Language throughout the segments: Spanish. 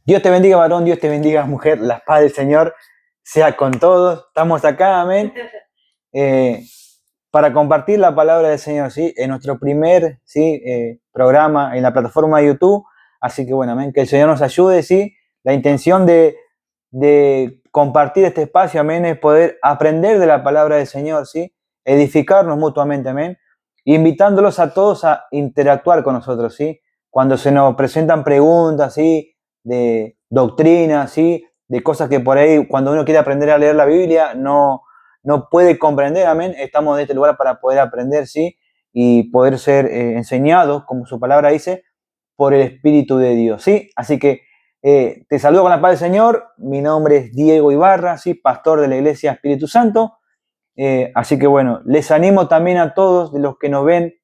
Dios te bendiga, varón, Dios te bendiga, mujer, la paz del Señor sea con todos. Estamos acá, amén, eh, para compartir la palabra del Señor, ¿sí? En nuestro primer, ¿sí? Programa en la plataforma de YouTube. Así que, bueno, amén, que el Señor nos ayude, ¿sí? La intención de compartir este espacio, amén, es poder aprender de la palabra del Señor, ¿sí? Edificarnos mutuamente, amén, invitándolos a todos a interactuar con nosotros, ¿sí? Cuando se nos presentan preguntas, ¿sí? De doctrina, ¿sí? De cosas que por ahí, cuando uno quiere aprender a leer la Biblia, no puede comprender, amén. Estamos en este lugar para poder aprender, ¿sí? Y poder ser enseñados, como su palabra dice, por el Espíritu de Dios, ¿sí? Así que te saludo con la paz del Señor. Mi nombre es Diego Ibarra, ¿sí? Pastor de la Iglesia Espíritu Santo. Así que bueno, les animo también a todos de los que nos ven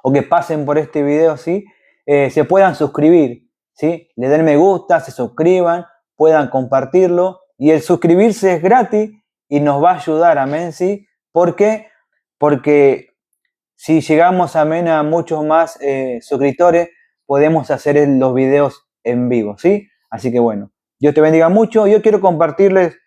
o que pasen por este video, ¿sí? Se puedan suscribir, ¿sí? Le den me gusta, se suscriban, puedan compartirlo. Y el suscribirse es gratis y nos va a ayudar, amén, ¿sí? ¿Por qué? Porque si llegamos, amén, a muchos más suscriptores, podemos hacer los videos en vivo, ¿sí? Así que bueno, Dios te bendiga mucho. Yo quiero compartirles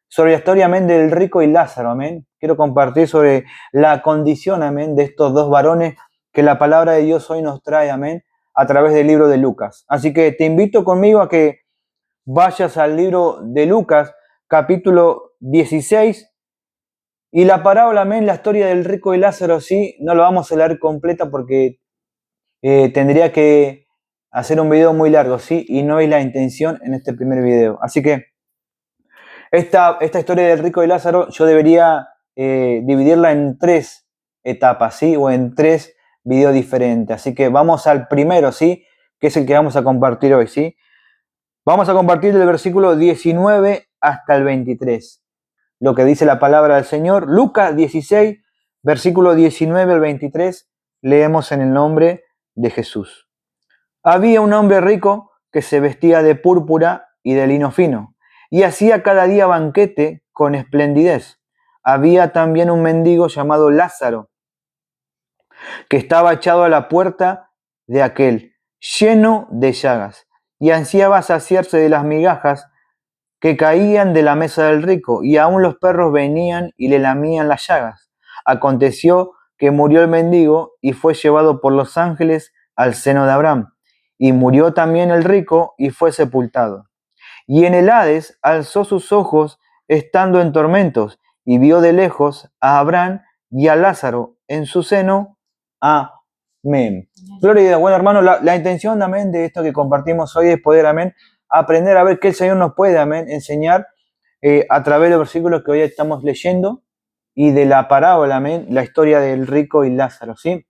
sobre la historia, amén, del rico y Lázaro, amén. Quiero compartir sobre la condición, amén, de estos dos varones que la palabra de Dios hoy nos trae, amén, a través del libro de Lucas. Así que te invito conmigo a que vayas al libro de Lucas, capítulo 16, y la parábola, amén, la historia del rico y Lázaro, sí, no lo vamos a leer completa porque tendría que hacer un video muy largo, sí, y no es la intención en este primer video. Así que esta historia del rico y Lázaro yo debería dividirla en tres etapas, sí, o en tres videos diferentes. Así que vamos al primero, sí, que es el que vamos a compartir hoy, sí. Vamos a compartir del versículo 19 hasta el 23. Lo que dice la palabra del Señor. Lucas 16, versículo 19 al 23, leemos en el nombre de Jesús. Había un hombre rico que se vestía de púrpura y de lino fino, y hacía cada día banquete con esplendidez. Había también un mendigo llamado Lázaro, que estaba echado a la puerta de aquel, lleno de llagas, y ansiaba saciarse de las migajas que caían de la mesa del rico, y aun los perros venían y le lamían las llagas. Aconteció que murió el mendigo y fue llevado por los ángeles al seno de Abraham. Y murió también el rico y fue sepultado. Y en el Hades alzó sus ojos estando en tormentos, y vio de lejos a Abraham y a Lázaro en su seno. Amén. Gloria a Dios. Bueno, hermano, la intención, amén, de esto que compartimos hoy es poder, amén, aprender a ver qué el Señor nos puede, amén, enseñar a través de los versículos que hoy estamos leyendo y de la parábola, amén, la historia del rico y Lázaro, ¿sí?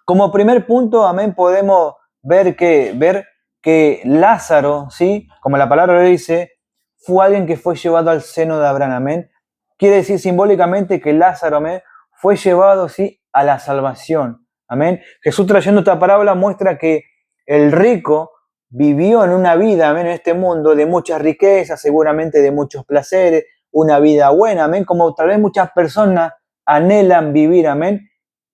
Como primer punto, amén, podemos ver que Lázaro, ¿sí? Como la palabra le dice, fue alguien que fue llevado al seno de Abraham, amén. Quiere decir simbólicamente que Lázaro, amén, fue llevado, ¿sí? A la salvación, amén. Jesús, trayendo esta parábola, muestra que el rico vivió en una vida, amén, en este mundo de muchas riquezas, seguramente de muchos placeres, una vida buena, amén, como tal vez muchas personas anhelan vivir, amén,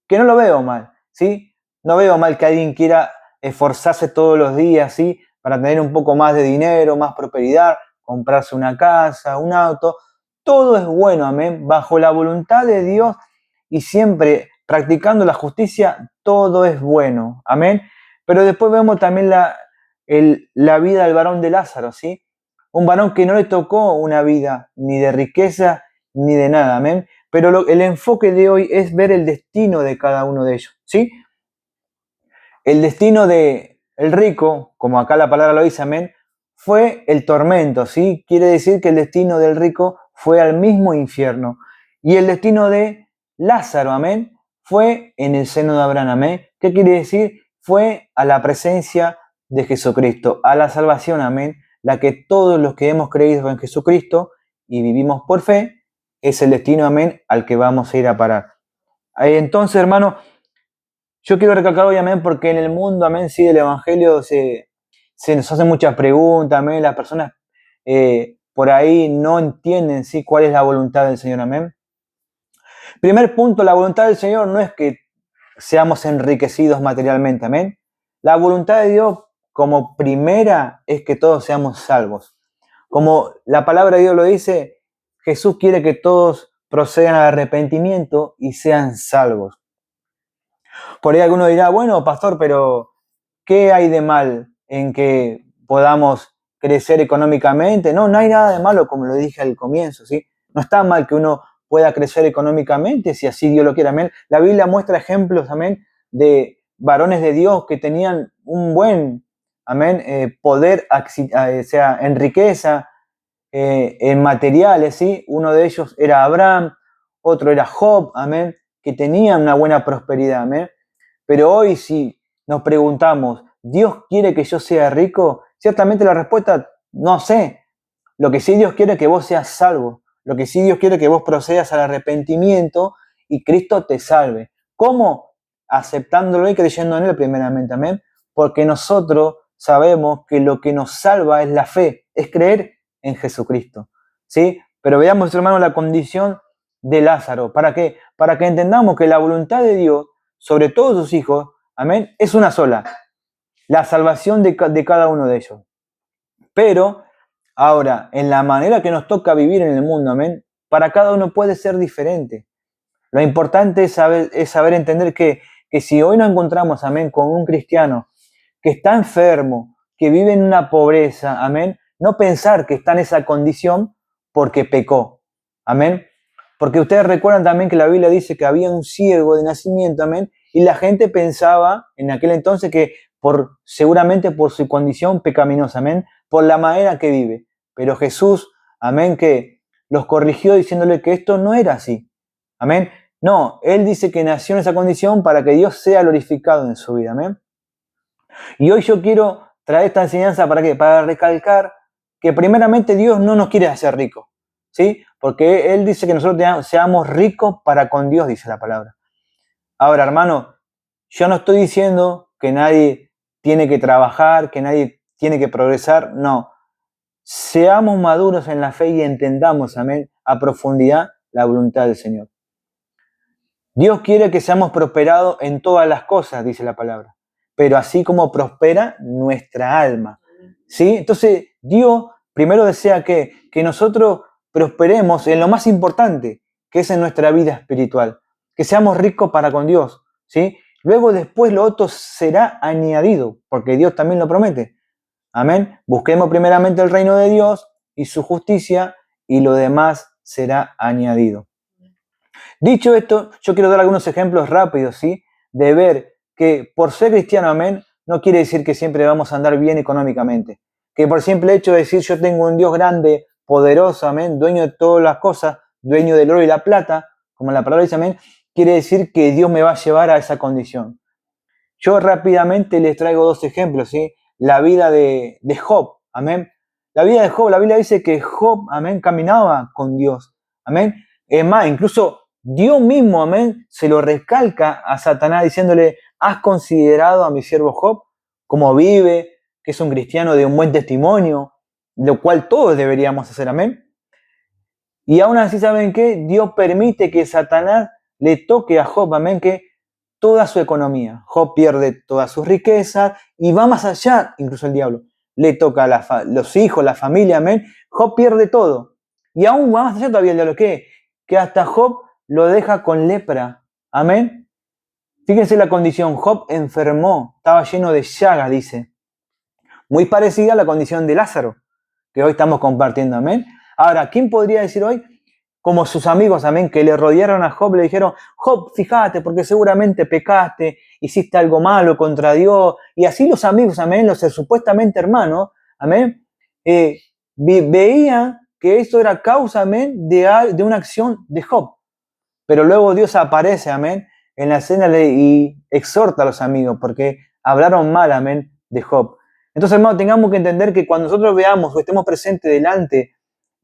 que no lo veo mal, ¿sí? No veo mal que alguien quiera esforzarse todos los días, ¿sí? Para tener un poco más de dinero, más prosperidad, comprarse una casa, un auto. Todo es bueno, amén. Bajo la voluntad de Dios y siempre practicando la justicia, todo es bueno, amén. Pero después vemos también la vida del varón de Lázaro, ¿sí? Un varón que no le tocó una vida ni de riqueza ni de nada, amén. Pero el enfoque de hoy es ver el destino de cada uno de ellos, ¿sí? El destino de el rico, como acá la palabra lo dice, amén, fue el tormento, ¿sí? Quiere decir que el destino del rico fue al mismo infierno. Y el destino de Lázaro, amén, fue en el seno de Abraham, amén. ¿Qué quiere decir? Fue a la presencia de Jesucristo, a la salvación, amén, la que todos los que hemos creído en Jesucristo y vivimos por fe, es el destino, amén, al que vamos a ir a parar. Entonces, hermano, yo quiero recalcar hoy, amén, porque en el mundo, amén, sí, del Evangelio se nos hacen muchas preguntas, amén, las personas por ahí no entienden, sí, cuál es la voluntad del Señor, amén. Primer punto, la voluntad del Señor no es que seamos enriquecidos materialmente, amén. La voluntad de Dios, como primera es que todos seamos salvos. Como la palabra de Dios lo dice, Jesús quiere que todos procedan al arrepentimiento y sean salvos. Por ahí alguno dirá, bueno, pastor, pero ¿qué hay de mal en que podamos crecer económicamente? No, no hay nada de malo, como lo dije al comienzo, ¿sí? No está mal que uno pueda crecer económicamente, si así Dios lo quiere, amén. La Biblia muestra ejemplos, amén, de varones de Dios que tenían un buen, amén, poder, sea, en riqueza, en materiales, ¿sí? Uno de ellos era Abraham, otro era Job, amén, que tenían una buena prosperidad, amén. Pero hoy si nos preguntamos, ¿Dios quiere que yo sea rico? Ciertamente la respuesta, no sé. Lo que sí Dios quiere es que vos seas salvo. Lo que sí Dios quiere es que vos procedas al arrepentimiento y Cristo te salve. ¿Cómo? Aceptándolo y creyendo en Él primeramente, amén. Porque nosotros sabemos que lo que nos salva es la fe, es creer en Jesucristo, ¿sí? Pero veamos, hermano, la condición de Lázaro. ¿Para qué? Para que entendamos que la voluntad de Dios sobre todos sus hijos, amén, es una sola, la salvación de cada uno de ellos. Pero ahora, en la manera que nos toca vivir en el mundo, amén, para cada uno puede ser diferente. Lo importante es saber entender que si hoy nos encontramos, amén, con un cristiano que está enfermo, que vive en una pobreza, amén, no pensar que está en esa condición porque pecó, amén. Porque ustedes recuerdan también que la Biblia dice que había un ciego de nacimiento, amén, y la gente pensaba en aquel entonces que seguramente por su condición pecaminosa, amén, por la manera que vive. Pero Jesús, amén, que los corrigió diciéndole que esto no era así, amén. No, Él dice que nació en esa condición para que Dios sea glorificado en su vida, amén. Y hoy yo quiero traer esta enseñanza ¿para qué? Para recalcar que primeramente Dios no nos quiere hacer ricos, ¿sí? Porque Él dice que nosotros seamos ricos para con Dios, dice la palabra. Ahora, hermano, yo no estoy diciendo que nadie tiene que trabajar, que nadie tiene que progresar, no. Seamos maduros en la fe y entendamos, amén, a profundidad la voluntad del Señor. Dios quiere que seamos prosperados en todas las cosas, dice la palabra, pero así como prospera nuestra alma, ¿sí? Entonces, Dios primero desea que nosotros prosperemos en lo más importante, que es en nuestra vida espiritual, que seamos ricos para con Dios, ¿sí? Luego después lo otro será añadido, porque Dios también lo promete. Amén. Busquemos primeramente el reino de Dios y su justicia y lo demás será añadido. Dicho esto, yo quiero dar algunos ejemplos rápidos, ¿sí? De ver que por ser cristiano, amén, no quiere decir que siempre vamos a andar bien económicamente. Que por simple hecho de decir yo tengo un Dios grande, poderoso, amén, dueño de todas las cosas, dueño del oro y la plata, como la palabra dice, amén, quiere decir que Dios me va a llevar a esa condición. Yo rápidamente les traigo dos ejemplos, ¿sí? La vida de Job, amén. La vida de Job, la Biblia dice que Job, amén, caminaba con Dios, amén. Es más, incluso Dios mismo, amén, se lo recalca a Satanás diciéndole, ¿has considerado a mi siervo Job cómo vive, que es un cristiano de un buen testimonio, lo cual todos deberíamos hacer, amén? Y aún así, ¿saben qué? Dios permite que Satanás le toque a Job, amén, que toda su economía. Job pierde todas sus riquezas y va más allá, incluso el diablo. Le toca a los hijos, la familia, amén. Job pierde todo. Y aún va más allá todavía el diablo. ¿Qué? Que hasta Job lo deja con lepra. Amén. Fíjense la condición. Job enfermó, estaba lleno de llagas, dice. Muy parecida a la condición de Lázaro, que hoy estamos compartiendo. Amén. Ahora, ¿quién podría decir hoy? Como sus amigos, amén, que le rodearon a Job, le dijeron, Job, fíjate, porque seguramente pecaste, hiciste algo malo contra Dios. Y así los amigos, amén, los supuestamente hermanos, amén, veían que esto era causa, amén, de una acción de Job. Pero luego Dios aparece, amén, en la escena y exhorta a los amigos, porque hablaron mal, amén, de Job. Entonces, hermanos, tengamos que entender que cuando nosotros veamos o estemos presentes delante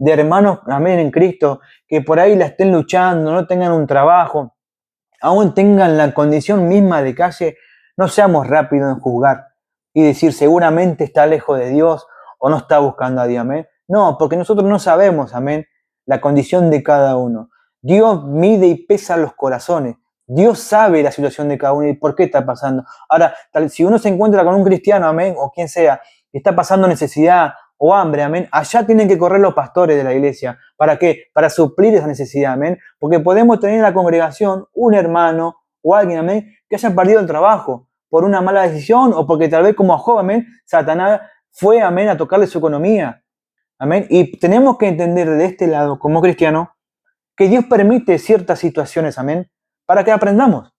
de hermanos, amén, en Cristo, que por ahí la estén luchando, no tengan un trabajo, aún tengan la condición misma de calle, no seamos rápidos en juzgar y decir seguramente está lejos de Dios o no está buscando a Dios, amén. No, porque nosotros no sabemos, amén, la condición de cada uno. Dios mide y pesa los corazones. Dios sabe la situación de cada uno y por qué está pasando. Ahora, si uno se encuentra con un cristiano, amén, o quien sea, que está pasando necesidad o hambre, amén, allá tienen que correr los pastores de la iglesia. ¿Para qué? Para suplir esa necesidad, amén. Porque podemos tener en la congregación un hermano o alguien, amén, que haya perdido el trabajo por una mala decisión o porque tal vez como a Job, amén, Satanás fue, amén, a tocarle su economía, amén. Y tenemos que entender de este lado, como cristiano, que Dios permite ciertas situaciones, amén, para que aprendamos.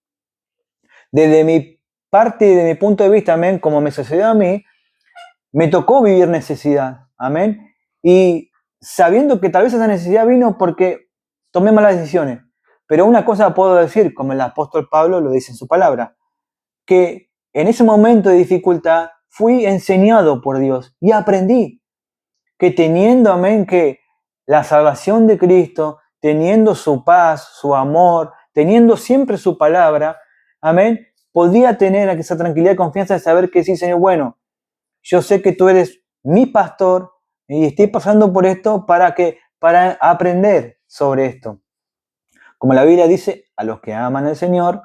Desde mi parte y de mi punto de vista, amén, como me sucedió a mí, me tocó vivir necesidad, amén. Y sabiendo que tal vez esa necesidad vino porque tomé malas decisiones. Pero una cosa puedo decir, como el apóstol Pablo lo dice en su palabra, que en ese momento de dificultad fui enseñado por Dios y aprendí que teniendo, amén, que la salvación de Cristo, teniendo su paz, su amor, teniendo siempre su palabra, amén, podía tener esa tranquilidad y confianza de saber que sí, Señor, bueno, yo sé que tú eres mi pastor y estoy pasando por esto para aprender sobre esto. Como la Biblia dice, a los que aman al Señor,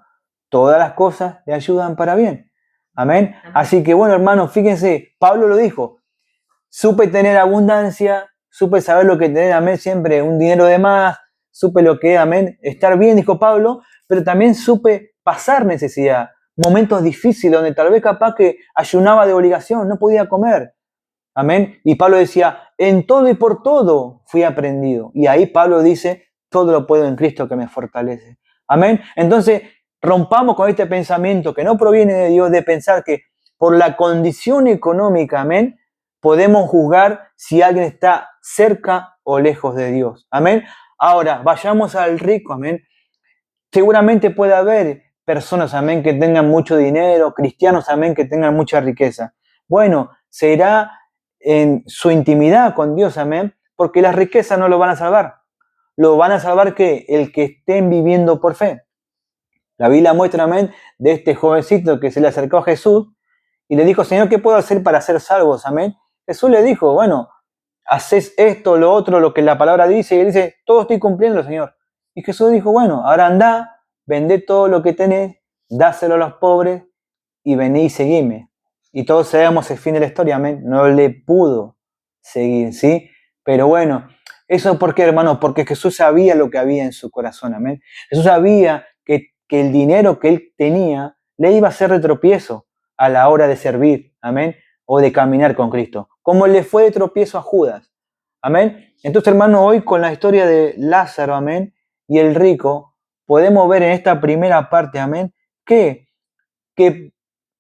todas las cosas le ayudan para bien. Amén. Así que bueno, hermanos, fíjense, Pablo lo dijo, supe tener abundancia, supe saber lo que tener, amén, siempre un dinero de más, supe lo que, amén, estar bien, dijo Pablo, pero también supe pasar necesidad, momentos difíciles donde tal vez capaz que ayunaba de obligación, no podía comer, amén, y Pablo decía, en todo y por todo fui aprendido, y ahí Pablo dice, todo lo puedo en Cristo que me fortalece, amén. Entonces, rompamos con este pensamiento que no proviene de Dios, de pensar que por la condición económica, amén, podemos juzgar si alguien está cerca o lejos de Dios. Amén. Ahora, vayamos al rico, amén. Seguramente puede haber personas, amén, que tengan mucho dinero, cristianos, amén, que tengan mucha riqueza. Bueno, será en su intimidad con Dios, amén, porque las riquezas no lo van a salvar. Lo van a salvar que el que estén viviendo por fe. La Biblia muestra, amén, de este jovencito que se le acercó a Jesús y le dijo, Señor, ¿qué puedo hacer para ser salvos? Amén. Jesús le dijo, bueno, haces esto, lo otro, lo que la palabra dice, y él dice, todo estoy cumpliendo, Señor. Y Jesús dijo, bueno, ahora andá, vendé todo lo que tenés, dáselo a los pobres, y vení y seguime. Y todos sabemos el fin de la historia, amén. No le pudo seguir, ¿sí? Pero bueno, ¿eso por qué, hermano? Porque Jesús sabía lo que había en su corazón, amén. Jesús sabía que el dinero que él tenía le iba a ser de tropiezo a la hora de servir, amén, o de caminar con Cristo, como le fue de tropiezo a Judas, amén. Entonces, hermano, hoy con la historia de Lázaro, amén, y el rico, podemos ver en esta primera parte, amén, que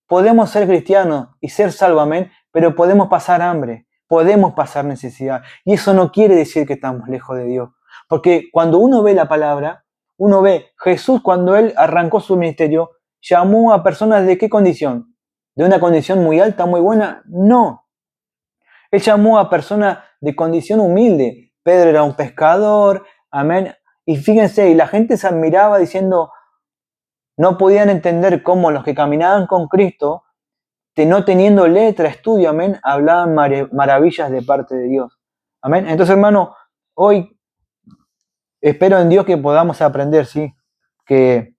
podemos ser cristianos y ser salvos, amén, pero podemos pasar hambre, podemos pasar necesidad, y eso no quiere decir que estamos lejos de Dios, porque cuando uno ve la palabra, uno ve Jesús cuando él arrancó su ministerio, llamó a personas de qué condición, de una condición muy alta, muy buena, no. Él llamó a personas de condición humilde. Pedro era un pescador, amén. Y fíjense, y la gente se admiraba diciendo, no podían entender cómo los que caminaban con Cristo, no teniendo letra, estudio, amén, hablaban maravillas de parte de Dios. Amén. Entonces, hermano, hoy espero en Dios que podamos aprender, ¿sí? Que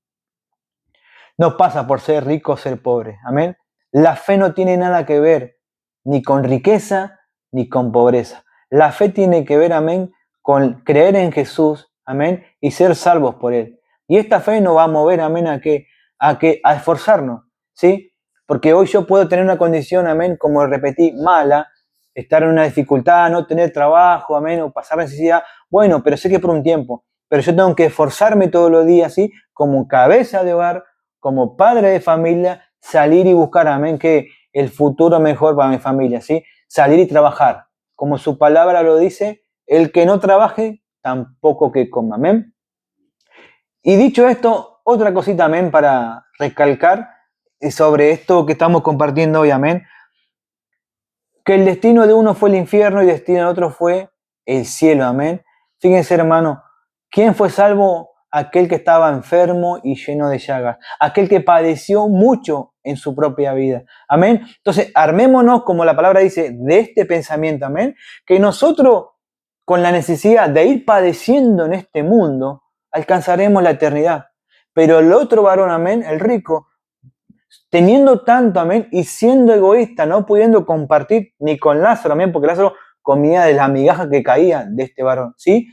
no pasa por ser rico o ser pobre. Amén. La fe no tiene nada que ver ni con riqueza ni con pobreza. La fe tiene que ver, amén, con creer en Jesús, amén, y ser salvos por Él. Y esta fe nos va a mover, amén, a esforzarnos, ¿sí? Porque hoy yo puedo tener una condición, amén, como repetí, mala, estar en una dificultad, no tener trabajo, amén, o pasar necesidad. Bueno, pero sé que por un tiempo. Pero yo tengo que esforzarme todos los días, ¿sí? Como cabeza de hogar, como padre de familia, salir y buscar, amén, que el futuro mejor para mi familia, ¿sí? Salir y trabajar. Como su palabra lo dice, el que no trabaje, tampoco que coma, amén. Y dicho esto, otra cosita, amén, para recalcar sobre esto que estamos compartiendo hoy, amén, que el destino de uno fue el infierno y el destino de otro fue el cielo, amén. Fíjense, hermano, ¿quién fue salvo? Aquel que estaba enfermo y lleno de llagas, aquel que padeció mucho en su propia vida, amén. Entonces, armémonos, como la palabra dice, de este pensamiento, amén, que nosotros, con la necesidad de ir padeciendo en este mundo, alcanzaremos la eternidad. Pero el otro varón, amén, el rico, teniendo tanto, amén, y siendo egoísta, no pudiendo compartir ni con Lázaro, amén, porque Lázaro comía de la migaja que caía de este varón, ¿sí?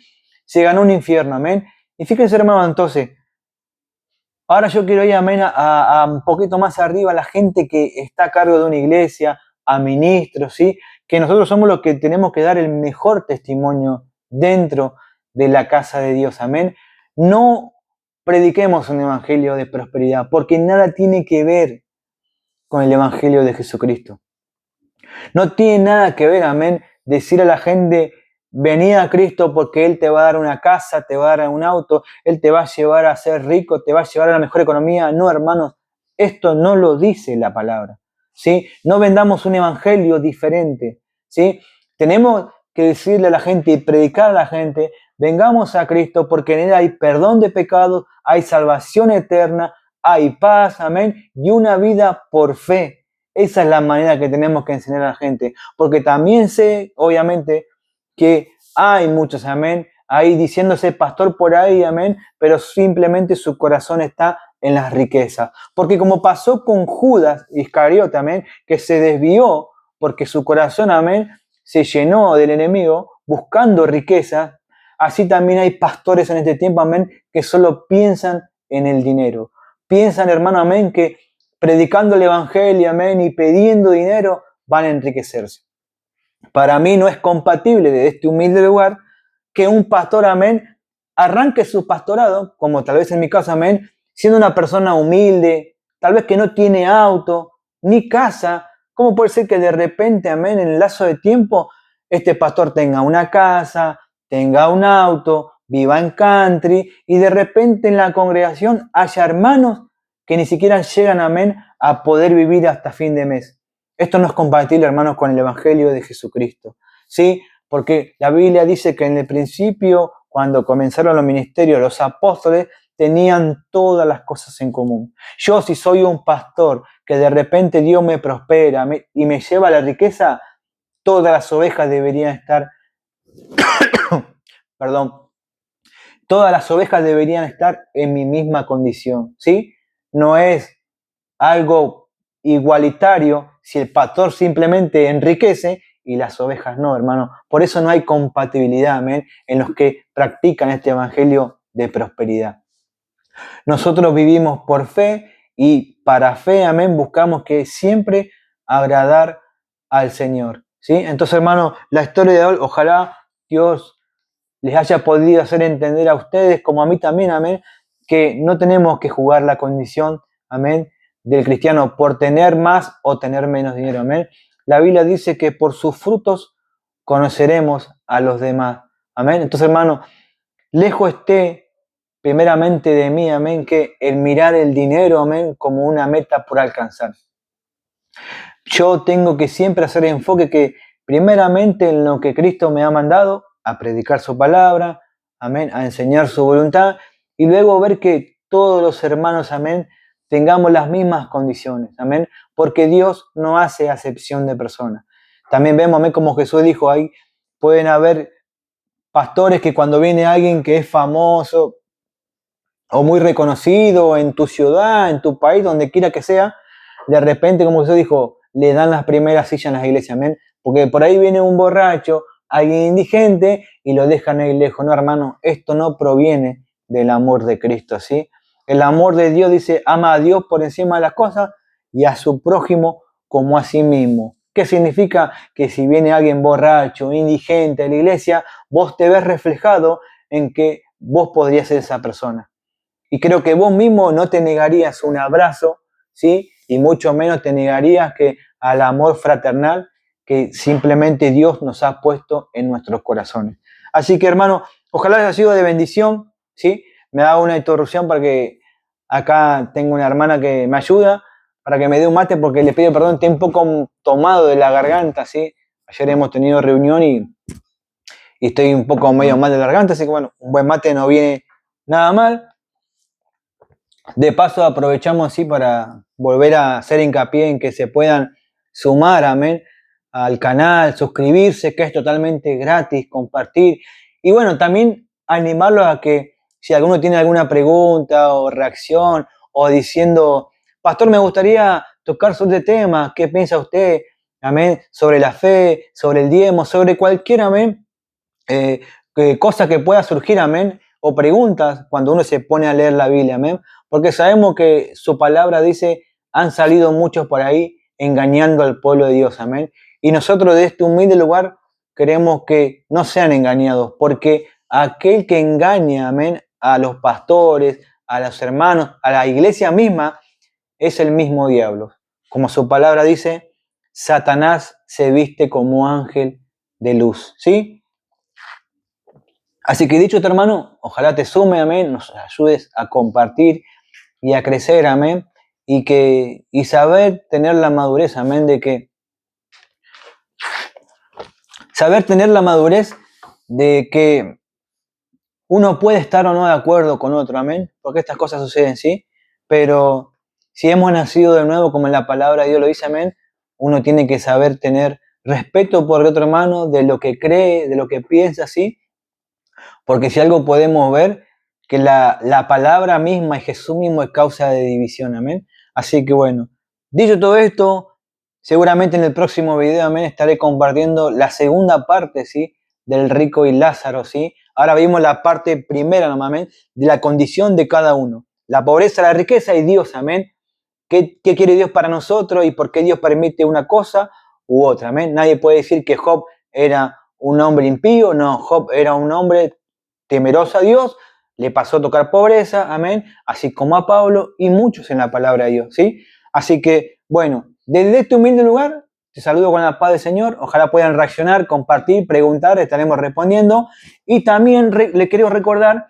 Se ganó un infierno, amén. Y fíjense, hermano, entonces, ahora yo quiero ir, amén, a un poquito más arriba, a la gente que está a cargo de una iglesia, a ministros, ¿sí? Que nosotros somos los que tenemos que dar el mejor testimonio dentro de la casa de Dios, amén. No prediquemos un evangelio de prosperidad, porque nada tiene que ver con el evangelio de Jesucristo. No tiene nada que ver, amén, decir a la gente, vení a Cristo porque Él te va a dar una casa, te va a dar un auto, Él te va a llevar a ser rico, te va a llevar a la mejor economía. No, hermanos, esto no lo dice la palabra, ¿sí? No vendamos un evangelio diferente, ¿sí? Tenemos que decirle a la gente y predicar a la gente, vengamos a Cristo porque en Él hay perdón de pecados, hay salvación eterna, hay paz, amén, y una vida por fe. Esa es la manera que tenemos que enseñar a la gente. Porque también sé, obviamente, que hay muchos, amén, ahí diciéndose pastor por ahí, amén, pero simplemente su corazón está en las riquezas. Porque como pasó con Judas Iscariote, amén, que se desvió porque su corazón, amén, se llenó del enemigo buscando riquezas, así también hay pastores en este tiempo, amén, que solo piensan en el dinero. Piensan, hermano, amén, que predicando el evangelio, amén, y pidiendo dinero, van a enriquecerse. Para mí no es compatible de este humilde lugar que un pastor, amén, arranque su pastorado, como tal vez en mi caso, amén, siendo una persona humilde, tal vez que no tiene auto, ni casa. ¿Cómo puede ser que de repente, amén, en el lazo de tiempo, este pastor tenga una casa, tenga un auto, viva en country, y de repente en la congregación haya hermanos que ni siquiera llegan, amén, a poder vivir hasta fin de mes? Esto no es compatible, hermanos, con el Evangelio de Jesucristo, ¿sí? Porque la Biblia dice que en el principio, cuando comenzaron los ministerios, los apóstoles tenían todas las cosas en común. Yo, si soy un pastor, que de repente Dios me prospera y me lleva a la riqueza, todas las ovejas deberían estar, perdón, todas las ovejas deberían estar en mi misma condición, ¿sí? No es algo igualitario si el pastor simplemente enriquece y las ovejas no, hermano. Por eso no hay compatibilidad, amén, en los que practican este evangelio de prosperidad. Nosotros vivimos por fe y para fe, amén, buscamos que siempre agradar al Señor, ¿sí? Entonces, hermano, la historia de hoy, ojalá Dios les haya podido hacer entender a ustedes, como a mí también, amén, que no tenemos que jugar la condición, amén, del cristiano por tener más o tener menos dinero, amén. La Biblia dice que por sus frutos conoceremos a los demás, amén. Entonces, hermano, lejos esté primeramente de mí, amén, que el mirar el dinero, amén, como una meta por alcanzar. Yo tengo que siempre hacer enfoque que primeramente en lo que Cristo me ha mandado, a predicar su palabra, amén, a enseñar su voluntad, y luego ver que todos los hermanos, amén, tengamos las mismas condiciones, amén, porque Dios no hace acepción de personas. También vemos, amén, como Jesús dijo, ahí pueden haber pastores que cuando viene alguien que es famoso o muy reconocido en tu ciudad, en tu país, donde quiera que sea, de repente, como Jesús dijo, le dan las primeras sillas en las iglesias, amén. Porque por ahí viene un borracho, alguien indigente, y lo dejan ahí lejos. No, hermano, esto no proviene del amor de Cristo, ¿sí? El amor de Dios dice, ama a Dios por encima de las cosas y a su prójimo como a sí mismo. ¿Qué significa? Que si viene alguien borracho, indigente a la iglesia, vos te ves reflejado en que vos podrías ser esa persona. Y creo que vos mismo no te negarías un abrazo, ¿sí? Y mucho menos te negarías que al amor fraternal que simplemente Dios nos ha puesto en nuestros corazones. Así que, hermano, ojalá haya sido de bendición, ¿sí? Me da una interrupción para que acá tengo una hermana que me ayuda, para que me dé un mate, porque le pido perdón, estoy un poco tomado de la garganta, ¿sí? Ayer hemos tenido reunión y estoy un poco medio mal de la garganta, así que bueno, un buen mate no viene nada mal. De paso aprovechamos así para volver a hacer hincapié en que se puedan sumar, amén, al canal, suscribirse, que es totalmente gratis, compartir. Y bueno, también animarlos a que Si alguno tiene alguna pregunta o reacción o diciendo, pastor, me gustaría tocar sobre este tema, ¿qué piensa usted? Amén, sobre la fe, sobre el diezmo, sobre cualquier, amén, cosa que pueda surgir, amén, o preguntas cuando uno se pone a leer la Biblia, amén, porque sabemos que su palabra dice, han salido muchos por ahí engañando al pueblo de Dios, amén, y nosotros de este humilde lugar queremos que no sean engañados, porque aquel que engaña, amén, a los pastores, a los hermanos, a la iglesia misma, es el mismo diablo. Como su palabra dice, Satanás se viste como ángel de luz, ¿sí? Así que dicho, hermano, ojalá te sume, amén, nos ayudes a compartir y a crecer, amén, y saber tener la madurez, amén, saber tener la madurez de que uno puede estar o no de acuerdo con otro, amén, porque estas cosas suceden, ¿sí? Pero si hemos nacido de nuevo, como en la palabra de Dios lo dice, amén, uno tiene que saber tener respeto por el otro hermano, de lo que cree, de lo que piensa, ¿sí? Porque si algo podemos ver, que la palabra misma y Jesús mismo es causa de división, amén. Así que bueno, dicho todo esto, seguramente en el próximo video, amén, estaré compartiendo la segunda parte, ¿sí? Del rico y Lázaro, ¿sí? Ahora vimos la parte primera, ¿no, amén? De la condición de cada uno. La pobreza, la riqueza y Dios, amén. ¿Qué quiere Dios para nosotros y por qué Dios permite una cosa u otra, amén? Nadie puede decir que Job era un hombre impío, no, Job era un hombre temeroso a Dios, le pasó a tocar pobreza, amén, así como a Pablo y muchos en la palabra de Dios, ¿sí? Así que, bueno, desde este humilde lugar, te saludo con la paz del Señor, ojalá puedan reaccionar, compartir, preguntar, estaremos respondiendo, y también le quiero recordar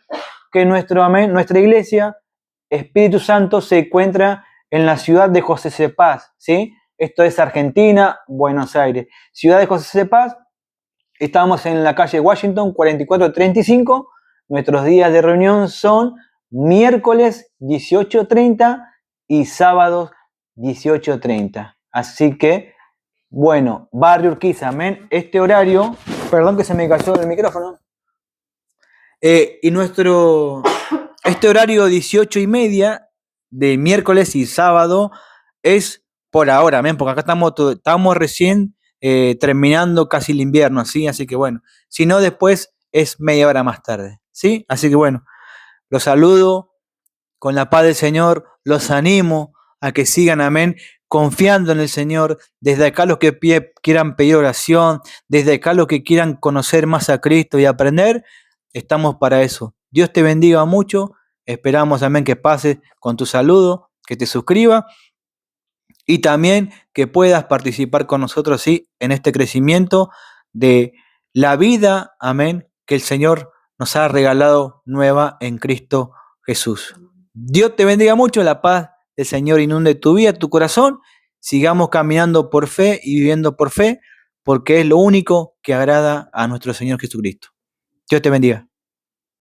que nuestra iglesia, Espíritu Santo, se encuentra en la ciudad de José Cepaz, ¿sí? Esto es Argentina, Buenos Aires. Ciudad de José Cepaz, estamos en la calle Washington 4435. Nuestros días de reunión son miércoles 18:30 y sábados 18:30. Así que, bueno, Barrio Urquiza, amén. Este horario, perdón que se me cayó el micrófono. Este horario 18:30 de miércoles y sábado es por ahora, amén, porque acá estamos recién terminando casi el invierno, ¿sí? Así que bueno, si no después es media hora más tarde, ¿sí? Así que bueno, los saludo con la paz del Señor, los animo a que sigan, amén, confiando en el Señor, desde acá los que quieran pedir oración, desde acá los que quieran conocer más a Cristo y aprender, estamos para eso. Dios te bendiga mucho, esperamos, amén, que pases con tu saludo, que te suscribas y también que puedas participar con nosotros, sí, en este crecimiento de la vida, amén, que el Señor nos ha regalado nueva en Cristo Jesús. Dios te bendiga mucho, la paz del Señor inunde tu vida, tu corazón. Sigamos caminando por fe y viviendo por fe, porque es lo único que agrada a nuestro Señor Jesucristo. Dios te bendiga.